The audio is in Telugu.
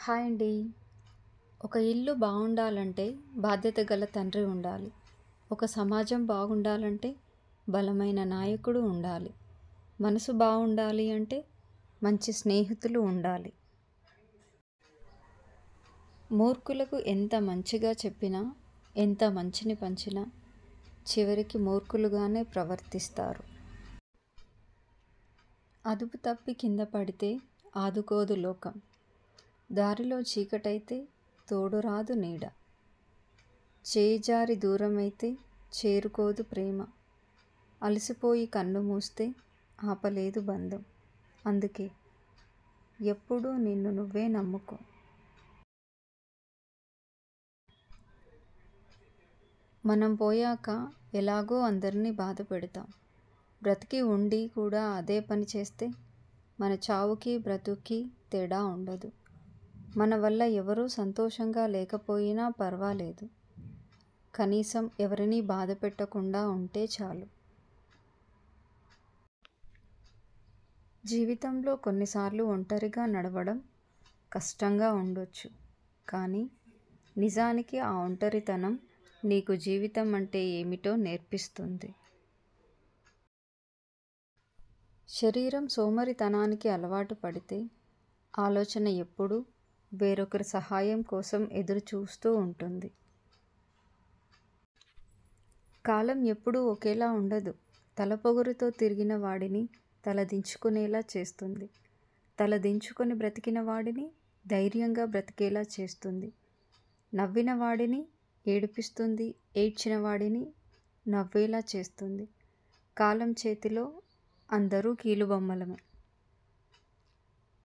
హాయ్ అండి. ఒక ఇల్లు బాగుండాలంటే బాధ్యత గల తండ్రి ఉండాలి. ఒక సమాజం బాగుండాలంటే బలమైన నాయకుడు ఉండాలి. మనసు బాగుండాలి అంటే మంచి స్నేహితులు ఉండాలి. మూర్ఖులకు ఎంత మంచిగా చెప్పినా, ఎంత మంచిని పంచినా చివరికి మూర్ఖులుగానే ప్రవర్తిస్తారు. అదుపు తప్పి కింద పడితే ఆదుకోదు లోకం. దారిలో చీకటైతే తోడురాదు నీడ. చేజారి దూరమైతే చేరుకోదు ప్రేమ. అలసిపోయి కన్ను మూస్తే ఆపలేదు బంధం. అందుకే ఎప్పుడూ నిన్ను నువ్వే నమ్ముకో. మనం పోయాక ఎలాగో అందరినీ బాధ పెడతాం. బ్రతికి ఉండి కూడా అదే పని చేస్తే మన చావుకి బ్రతుక్కి తేడా ఉండదు. మన వల్ల ఎవరూ సంతోషంగా లేకపోయినా పర్వాలేదు. కనీసం ఎవరినీ బాధ పెట్టకుండా ఉంటే చాలు. జీవితంలో కొన్నిసార్లు ఒంటరిగా నడవడం కష్టంగా ఉండొచ్చు. కానీ నిజానికి ఆ ఒంటరితనం నీకు జీవితం అంటే ఏమిటో నేర్పిస్తుంది. శరీరం సోమరితనానికి అలవాటు పడితే ఆలోచన ఎప్పుడూ వేరొకరి సహాయం కోసం ఎదురు చూస్తూ ఉంటుంది. కాలం ఎప్పుడూ ఒకేలా ఉండదు. తలపొగరుతో తిరిగిన వాడిని తలదించుకునేలా చేస్తుంది. తలదించుకొని బ్రతికిన వాడిని ధైర్యంగా బ్రతికేలా చేస్తుంది. నవ్విన వాడిని ఏడిపిస్తుంది. ఏడ్చిన వాడిని నవ్వేలా చేస్తుంది. కాలం చేతిలో అందరూ కీలుబొమ్మలమే.